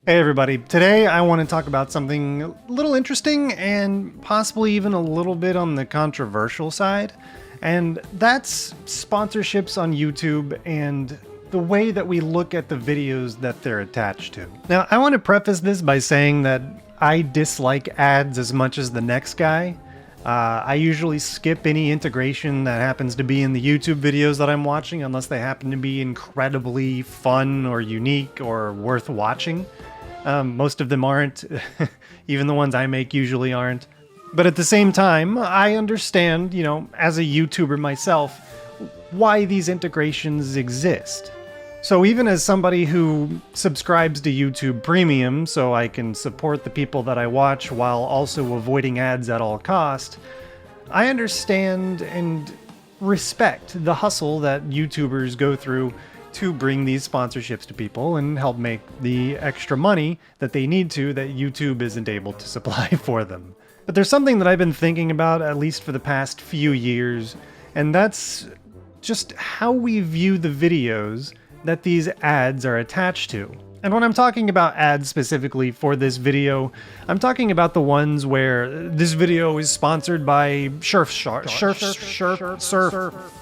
Hey everybody, today I want to talk about something a little interesting and possibly even a little bit on the controversial side, and that's sponsorships on YouTube and the way that we look at the videos that they're attached to. Now, I want to preface this by saying that I dislike ads as much as the next guy. I usually skip any integration that happens to be in the YouTube videos that I'm watching unless they happen to be incredibly fun or unique or worth watching. Most of them aren't. Even the ones I make usually aren't. But at the same time, I understand, as a YouTuber myself, why these integrations exist. So even as somebody who subscribes to YouTube Premium so I can support the people that I watch while also avoiding ads at all cost, I understand and respect the hustle that YouTubers go through to bring these sponsorships to people and help make the extra money that they need to that YouTube isn't able to supply for them. But there's something that I've been thinking about at least for the past few years, and that's just how we view the videos that these ads are attached to. And when I'm talking about ads specifically for this video, I'm talking about the ones where this video is sponsored by Surf.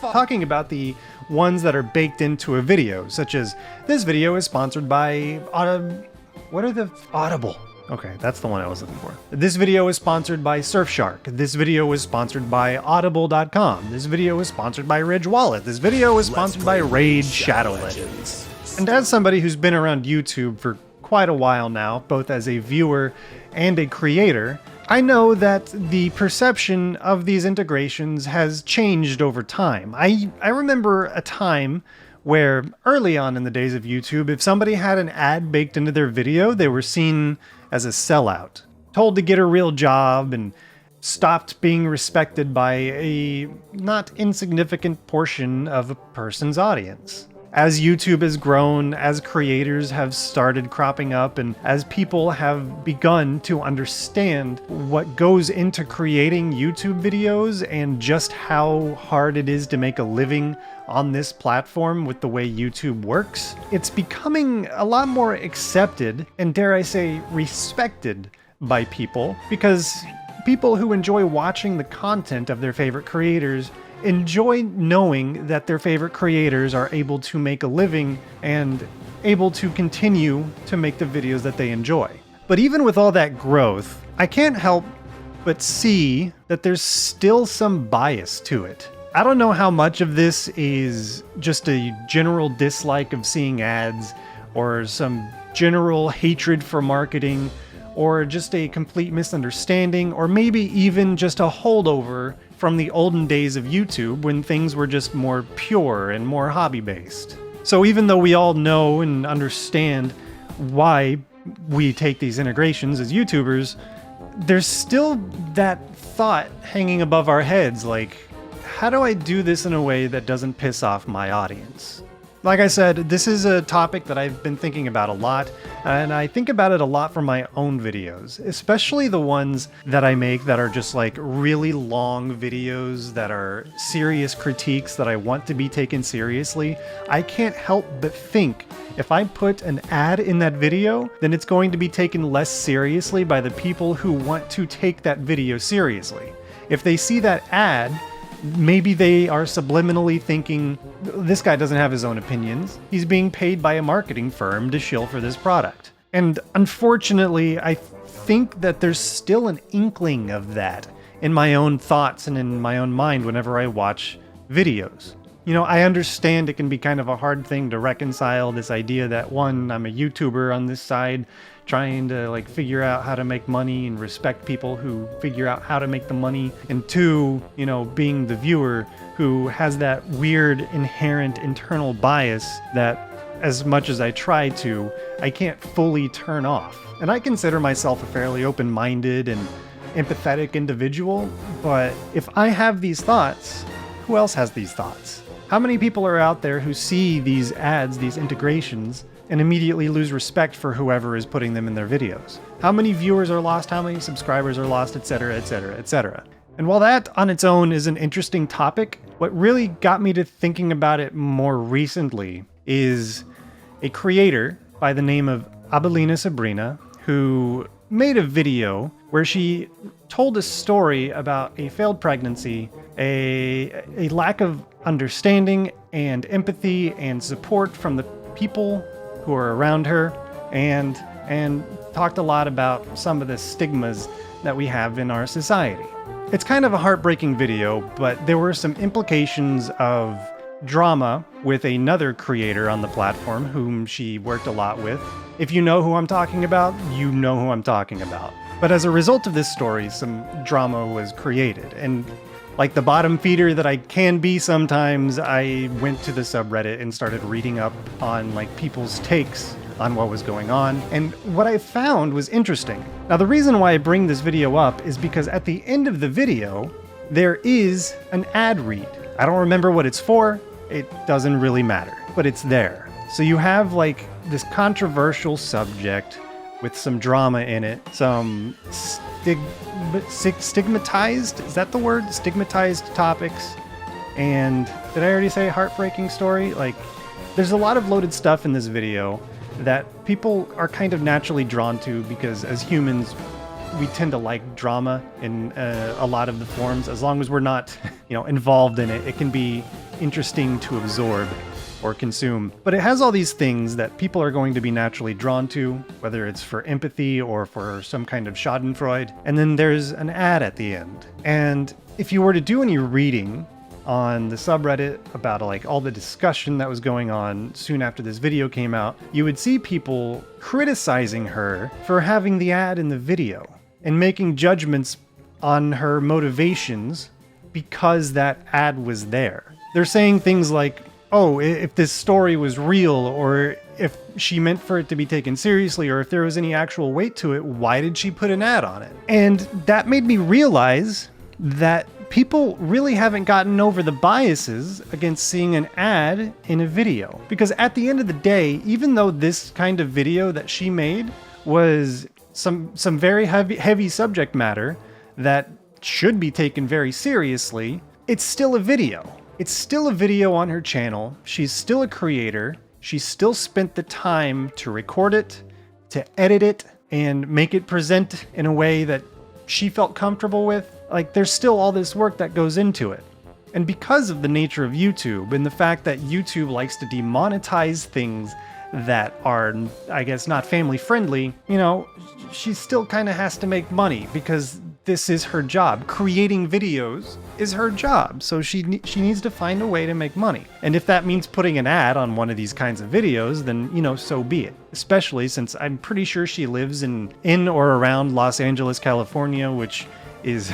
Talking about the ones that are baked into a video, such as this video is sponsored by Audible. Okay, that's the one I was looking for. This video is sponsored by Surfshark. This video is sponsored by Audible.com. This video is sponsored by Ridge Wallet. This video is sponsored by Raid Shadow Legends. And as somebody who's been around YouTube for quite a while now, both as a viewer and a creator, I know that the perception of these integrations has changed over time. I remember a time where early on in the days of YouTube, if somebody had an ad baked into their video, they were seen as a sellout, told to get a real job, and stopped being respected by a not insignificant portion of a person's audience. As YouTube has grown, as creators have started cropping up, and as people have begun to understand what goes into creating YouTube videos and just how hard it is to make a living on this platform with the way YouTube works, it's becoming a lot more accepted and, dare I say, respected by people, because people who enjoy watching the content of their favorite creators enjoy knowing that their favorite creators are able to make a living and able to continue to make the videos that they enjoy. But even with all that growth, I can't help but see that there's still some bias to it. I don't know how much of this is just a general dislike of seeing ads, or some general hatred for marketing, or just a complete misunderstanding, or maybe even just a holdover from the olden days of YouTube when things were just more pure and more hobby-based. So even though we all know and understand why we take these integrations as YouTubers, there's still that thought hanging above our heads, like, how do I do this in a way that doesn't piss off my audience? Like I said, this is a topic that I've been thinking about a lot, and I think about it a lot for my own videos, especially the ones that I make that are just like really long videos that are serious critiques that I want to be taken seriously. I can't help but think if I put an ad in that video, then it's going to be taken less seriously by the people who want to take that video seriously. If they see that ad, maybe they are subliminally thinking, this guy doesn't have his own opinions. He's being paid by a marketing firm to shill for this product. And unfortunately, I think that there's still an inkling of that in my own thoughts and in my own mind whenever I watch videos. I understand it can be kind of a hard thing to reconcile this idea that, one, I'm a YouTuber on this side trying to figure out how to make money and respect people who figure out how to make the money, and two, being the viewer who has that weird inherent internal bias that, as much as I try to, I can't fully turn off. And I consider myself a fairly open-minded and empathetic individual, but if I have these thoughts, who else has these thoughts? How many people are out there who see these ads, these integrations, and immediately lose respect for whoever is putting them in their videos? How many viewers are lost? How many subscribers are lost? Etc., etc., etc. And while that on its own is an interesting topic, what really got me to thinking about it more recently is a creator by the name of Abelina Sabrina, who made a video where she told a story about a failed pregnancy, a lack of understanding and empathy and support from the people who are around her, and talked a lot about some of the stigmas that we have in our society. It's kind of a heartbreaking video, but there were some implications of drama with another creator on the platform whom she worked a lot with. If you know who I'm talking about, you know who I'm talking about. But as a result of this story, some drama was created, and like the bottom feeder that I can be sometimes, I went to the subreddit and started reading up on like people's takes on what was going on, and what I found was interesting. Now, the reason why I bring this video up is because at the end of the video, there is an ad read. I don't remember what it's for, it doesn't really matter, but it's there. So you have like this controversial subject with some drama in it, some stigmatized, is that the word? Stigmatized topics. And did I already say heartbreaking story? Like, there's a lot of loaded stuff in this video that people are kind of naturally drawn to because as humans, we tend to like drama in a lot of the forms. As long as we're not, involved in it, it can be interesting to absorb or consume. But it has all these things that people are going to be naturally drawn to, whether it's for empathy or for some kind of schadenfreude. And then there's an ad at the end. And if you were to do any reading on the subreddit about like all the discussion that was going on soon after this video came out, you would see people criticizing her for having the ad in the video and making judgments on her motivations because that ad was there. They're saying things like, oh, if this story was real, or if she meant for it to be taken seriously, or if there was any actual weight to it, why did she put an ad on it? And that made me realize that people really haven't gotten over the biases against seeing an ad in a video. Because at the end of the day, even though this kind of video that she made was some very heavy subject matter that should be taken very seriously, it's still a video. It's still a video on her channel. She's still a creator. She still spent the time to record it, to edit it, and make it present in a way that she felt comfortable with. Like, there's still all this work that goes into it. And because of the nature of YouTube and the fact that YouTube likes to demonetize things that are, I guess, not family friendly, she still kind of has to make money because this is her job. Creating videos is her job, so she needs to find a way to make money. And if that means putting an ad on one of these kinds of videos, then, so be it. Especially since I'm pretty sure she lives in or around Los Angeles, California, which is,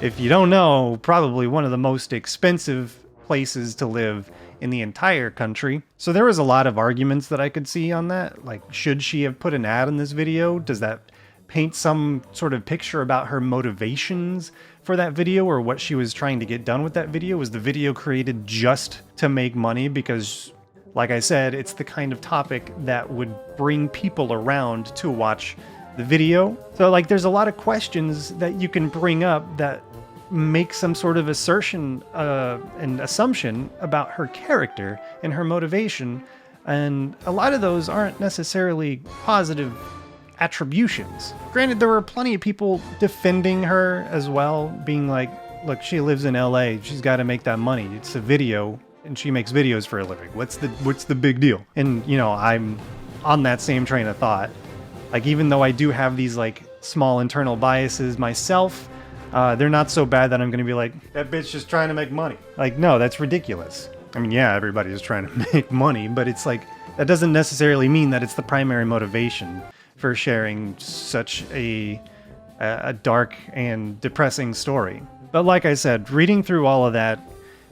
if you don't know, probably one of the most expensive places to live in the entire country. So there was a lot of arguments that I could see on that. Like, should she have put an ad in this video? Does that paint some sort of picture about her motivations for that video, or what she was trying to get done with that video? Was the video created just to make money? Because, like I said, it's the kind of topic that would bring people around to watch the video. So, like, there's a lot of questions that you can bring up that make some sort of assertion and assumption about her character and her motivation, and a lot of those aren't necessarily positive attributions. Granted, there were plenty of people defending her as well, being like, look, she lives in LA, she's got to make that money, it's a video and she makes videos for a living, what's the big deal? And I'm on that same train of thought. Like, even though I do have these like small internal biases myself, they're not so bad that I'm gonna be like, that bitch just trying to make money. Like, no, that's ridiculous. I mean, yeah, everybody's trying to make money, but it's like, that doesn't necessarily mean that it's the primary motivation for sharing such a dark and depressing story. But like I said, reading through all of that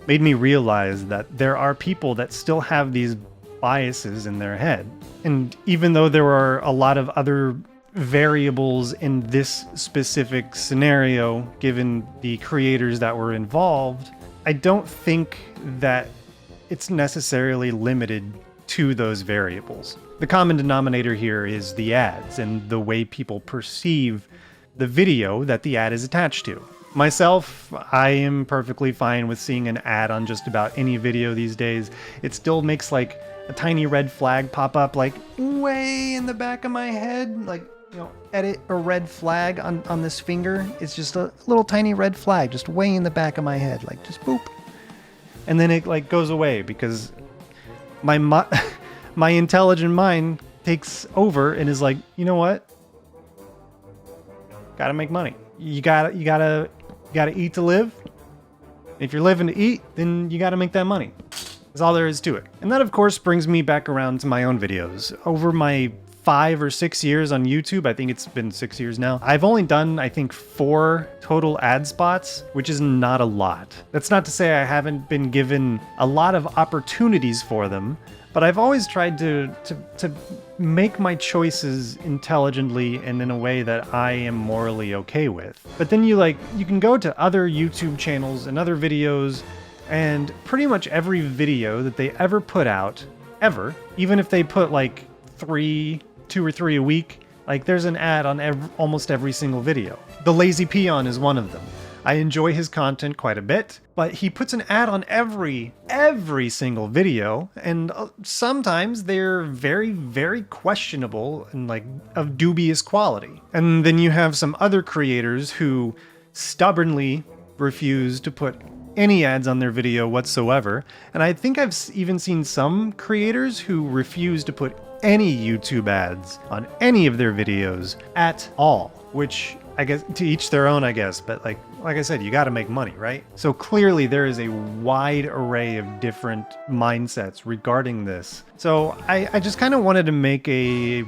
made me realize that there are people that still have these biases in their head. And even though there are a lot of other variables in this specific scenario, given the creators that were involved, I don't think that it's necessarily limited to those variables. The common denominator here is the ads and the way people perceive the video that the ad is attached to. Myself, I am perfectly fine with seeing an ad on just about any video these days. It still makes like a tiny red flag pop up like way in the back of my head, like, you know, edit a red flag on this finger. It's just a little tiny red flag just way in the back of my head, like just boop. And then it like goes away because my my intelligent mind takes over and is like, you know what? Gotta make money. You gotta eat to live. If you're living to eat, then you gotta make that money. That's all there is to it. And that, of course, brings me back around to my own videos. Over my 5 or 6 years on YouTube, I think it's been 6 years now, I've only done, I think, 4 total ad spots, which is not a lot. That's not to say I haven't been given a lot of opportunities for them, but I've always tried to make my choices intelligently and in a way that I am morally okay with. But then you can go to other YouTube channels and other videos, and pretty much every video that they ever put out, ever, even if they put like 2 or 3 a week, like there's an ad on almost every single video. The Lazy Peon is one of them. I enjoy his content quite a bit, but he puts an ad on every single video, and sometimes they're very, very questionable and like of dubious quality. And then you have some other creators who stubbornly refuse to put any ads on their video whatsoever. And I think I've even seen some creators who refuse to put any YouTube ads on any of their videos at all, which I guess to each their own, I guess, but like I said, you got to make money, right? So clearly there is a wide array of different mindsets regarding this. So I just kind of wanted to make a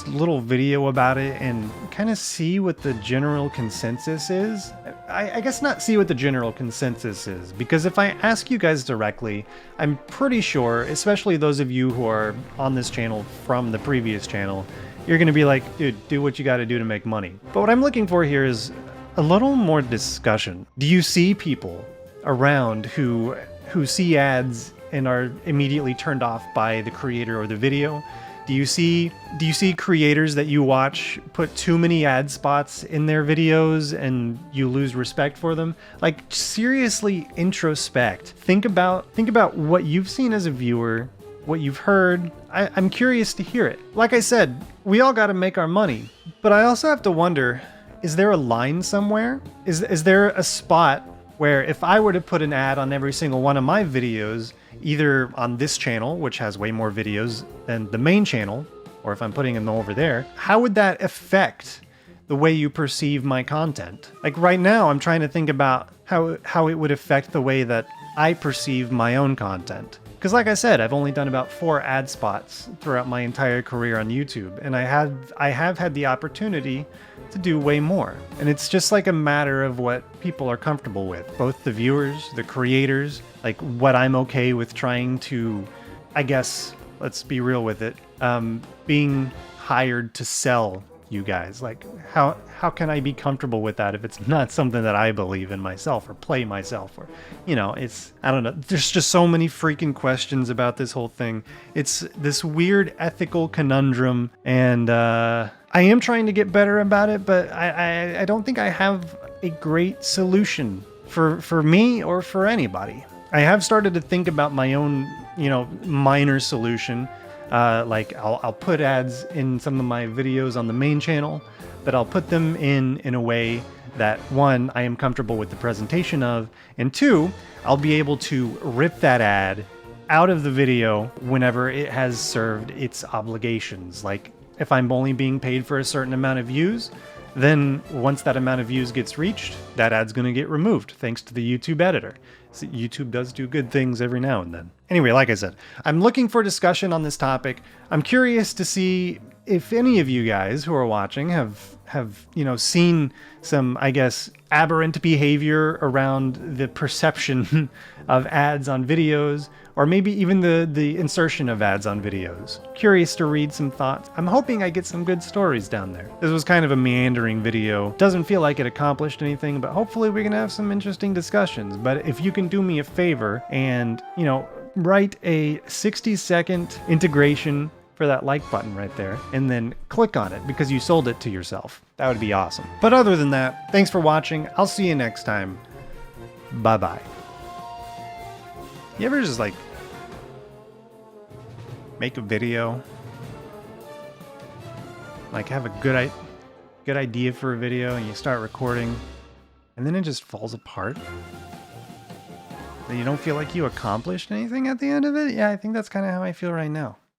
little video about it and kind of see what the general consensus is. I guess not see what the general consensus is, because if I ask you guys directly, I'm pretty sure, especially those of you who are on this channel from the previous channel, you're going to be like, dude, do what you got to do to make money. But what I'm looking for here is a little more discussion. Do you see people around who see ads and are immediately turned off by the creator or the video? Do you see creators that you watch put too many ad spots in their videos and you lose respect for them? Like, seriously introspect. Think about what you've seen as a viewer, what you've heard. I'm curious to hear it. Like I said, we all got to make our money, but I also have to wonder, is there a line somewhere? Is there a spot where if I were to put an ad on every single one of my videos, either on this channel, which has way more videos than the main channel, or if I'm putting them over there, how would that affect the way you perceive my content? Like right now, I'm trying to think about how it would affect the way that I perceive my own content. Because like I said, I've only done about 4 ad spots throughout my entire career on YouTube, and I have had the opportunity to do way more. And it's just like a matter of what people are comfortable with, both the viewers, the creators, like what I'm okay with trying to, I guess, let's be real with it, being hired to sell you guys. Like how can I be comfortable with that if it's not something that I believe in myself or play myself, or, you know, I don't know. There's just so many freaking questions about this whole thing. It's this weird ethical conundrum, and I am trying to get better about it, but I don't think I have a great solution for me or for anybody. I have started to think about my own, you know, minor solution. Like I'll put ads in some of my videos on the main channel, but I'll put them in a way that, 1, I am comfortable with the presentation of, and 2, I'll be able to rip that ad out of the video whenever it has served its obligations. Like if I'm only being paid for a certain amount of views, then once that amount of views gets reached, that ad's going to get removed thanks to the YouTube editor. So YouTube does do good things every now and then. Anyway, like I said, I'm looking for discussion on this topic. I'm curious to see if any of you guys who are watching have you know, seen some, I guess, aberrant behavior around the perception of ads on videos, or maybe even the insertion of ads on videos. Curious to read some thoughts. I'm hoping I get some good stories down there. This was kind of a meandering video. Doesn't feel like it accomplished anything, but hopefully we can have some interesting discussions. But if you can do me a favor and, you know, write a 60-second integration for that like button right there, and then click on it because you sold it to yourself. That would be awesome. But other than that, thanks for watching. I'll see you next time. Bye-bye. You ever just like make a video, like have a good idea for a video, and you start recording, and then it just falls apart. Then you don't feel like you accomplished anything at the end of it? Yeah, I think that's kind of how I feel right now.